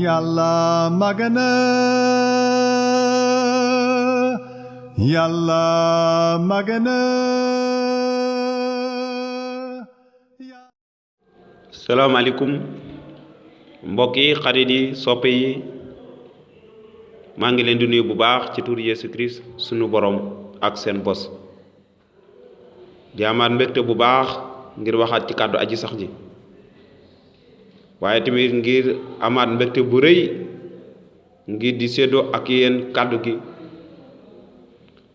Yàlla magana Yàlla magana. salaamaaleykum mbokk yi xarit yi soppe yi maa ngi leen di nuyu bu baax ci tur Yesu Christ sunu borom ak seen bos di amaat mbégte bu baax ngir waxaat ci kàddu aji sax ji waaye tamit ngir amaat mbégte bu rëy ngir di séddoo ak yéen kàddu gi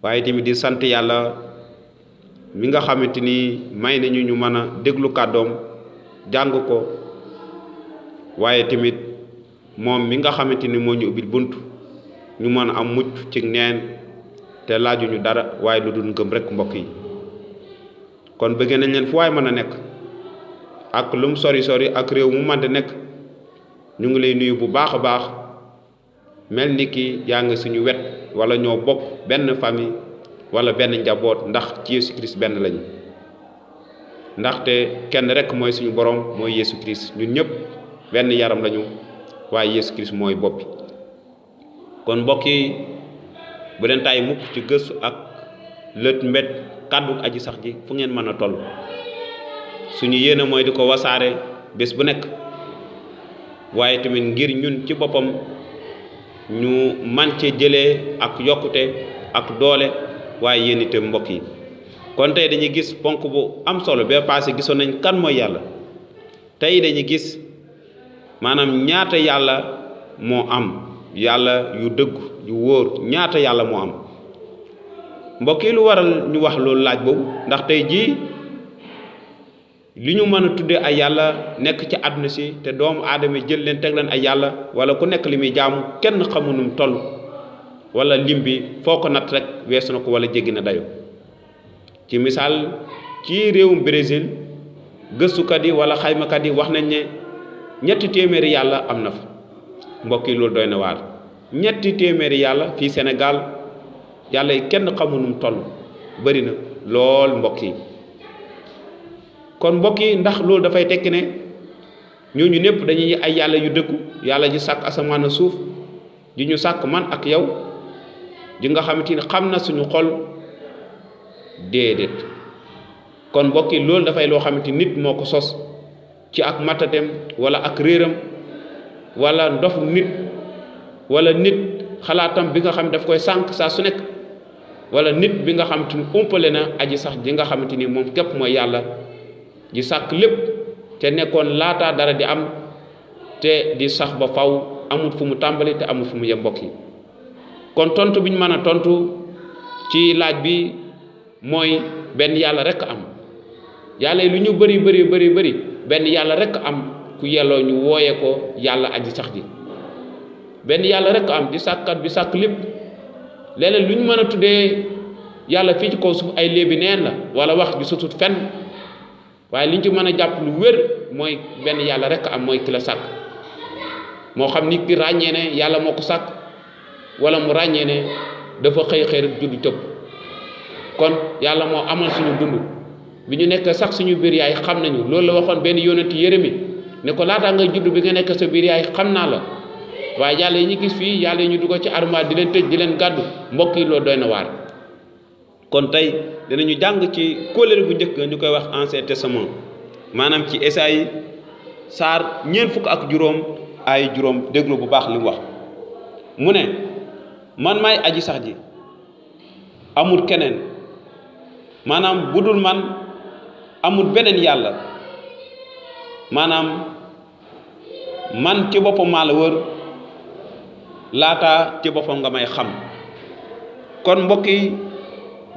waaye tamit di sant yàlla mi nga xamante ni may nañu ñu mën a déglu kàddoom jàng ko waaye tamit moom mi nga xamante ni moo ñu ubbil bunt ñu mën a am mucc ci neen te laajuñu dara waaye lu dul ngëm rekk mbokk yi kon bëgg nañ leen fu waay mën a nekk ak lum sori sori ak réew mu mën a nekk ñu ngi lay nuyu bu baax a baax mel ni ki yaa ngi suñu wet wala ñoo bokk benn famille wala benn njaboot ndax ci Yesu Christ benn lañu ndaxte kenn rekk mooy suñu borom mooy Yesu Christ ñun ñëpp benn yaram lañu waaye Yesu Christ mooy bopp bi kon mbokk yi bu leen tàyyi mukk ci gëstu ak lët mbet kàddu aji sax ji fu ngeen mën a toll suñu yéene mooy di ko wasaare bés bu nekk waaye tamit ngir ñun ci boppam ñu man ci jëlee ak yokkute ak doole waaye yéen itam mbokk yi kon tey dañuy gis ponk bu am solo ba passé gisoon nañ kan mooy yàlla tey dañuy gis maanaam ñaata yàlla moo am yàlla yu dëgg yu wóor ñaata yàlla moo am mbokk yi lu waral ñu wax loolu laaj boobu ndax tey jii li ñu mën a tuddee ay yàlla nekk ci àdduna si te doomu aadama jël leen teg leen ay yàlla wala ku nekk li muy jaamu kenn xamu nu mu toll wala lim bi foo ko natt rek weesu na ko wala jéggi na dayo ci misaal ci réewum Brésil gëstukat yi wala xaymakat yi wax nañ ne 300 yàlla am na fa mbokk yi loolu doy na waar 300 yàlla fii Sénégal yàlla yi kenn xamu nu mu toll bëri na lool mbokk yi kon mbokk yi ndax loolu dafay tekki ne ñooñu ñëpp dañuy ay yàlla yu dëggu yàlla ji sàkk asamaan a suuf ji ñu sàkk man ak yow ji nga xamante ni xam na suñu xol déedéet kon mbokk yi loolu dafay loo xamante nit moo ko sos ci ak matatem wala ak réeram wala ndof nit wala nit xalaatam bi nga xam daf koy sànq saa su nekk wala nit bi nga xamante ni umpale na aji sax ji nga xamante ni moom képp mooy yàlla ji sàkk lépp te nekkoon laataa dara di am te di sax ba faw amul fu mu tàmbali te amul fu mu yem mbokk yi kon tontu bi ñu mën a tontu ci laaj bi mooy benn yàlla rekk am yàlla yi lu ñu bëri benn yàlla rekk am ku yelloo ñu wooye ko yàlla aji sax ji benn yàlla rekk am di sàkkat bi sàkk lépp leneen lu ñu mën a tuddee yàlla fii ci kaw suuf ay léebi neen la wala wax ju sutut fenn waaye li ñu ci mën a jàpp lu wér mooy benn yàlla rekk am mooy ki la sàkk moo xam nit ki ràññee ne yàlla moo ko sàkk wala mu ràññee ne dafa xëy rek juddu tëb kon yàlla moo amal suñu dund bi ñu nekk sax suñu biir yaay xam nañu loolu la waxoon benn yonent Yeremi ne ko laataa ngay judd bi nga nekk sa biir yaay xam naa la waaye yàlla yi ñu gis fii yàlla yi ñu dugg ci armoire di leen tëj di leen gàddu mbokk yi loolu doy na waar kon tey dinañu jàng ci kóllëre bu njëkk ñu koy wax Ancien Testament maanaam ci Esayi saar 40 ay juróom déglu bu baax li mu wax mu ne man maay aji sax ji amul keneen maanaam bu dul man amul beneen yàlla maanaam man ci boppam maa la wër laata ci boppam nga may xam kon mbokk yi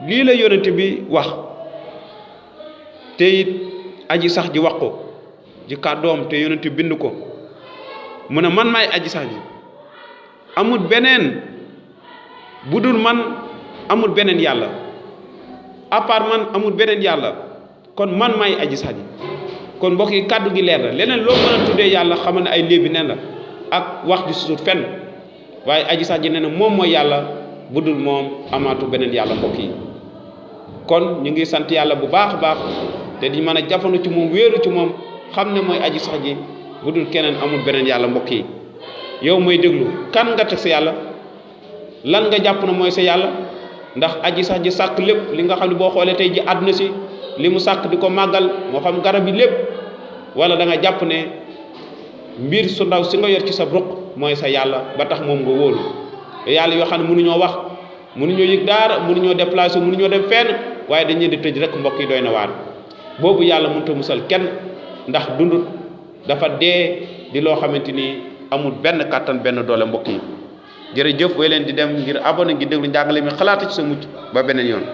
lii la yonent bi wax te it aji sax ji wax ko ci kàddoom te yonent bind ko mu ne man maay aji sax ji amul beneen bu dul man amul beneen yàlla à part man amul beneen yàlla kon man maay aji sax ji kon mbokk yi kàddu gi leer na leneen loo mën a tuddee yàlla xamal ne ay léebi nen la ak wax ji sutut fenn waaye aji sax ji nee na moom mooy yàlla bu dul moom amaatu beneen yàlla mbokk yi kon ñu ngi sant yàlla bu baax a baax te di mën a jafandu ci moom wéeru ci moom xam ne mooy aji sax ji bu dul keneen amul beneen yàlla mbokk yi. yow mooy déglu kan nga teg sa yàlla, lan nga jàpp na mooy sa yàlla? ndax aji sax ji sàkk lépp li nga xam ne boo xoolee tey ji àdduna si li mu sàkk di ko màggal moo xam garab yi lépp, wala da nga jàpp ne mbir su ndaw si nga yor ci sa ruq mooy sa yàlla ba tax moom nga wóolu yàlla yoo xam ne mënuñoo wax, mënuñoo yëg daara, mënuñoo déplacé, mënuñoo dem fenn, waaye dañ leen di tëj rek mbokk yi. doy na waar boobu yàlla mënut a musal kenn, ndax dundut, dafa dee di loo xamante ni amul benn kàttan benn doole mbokk yi. jërëjëf way leen di dem ngir abonné ngi déglu njàngale mi xalaata ci sa mucc ba beneen yoon.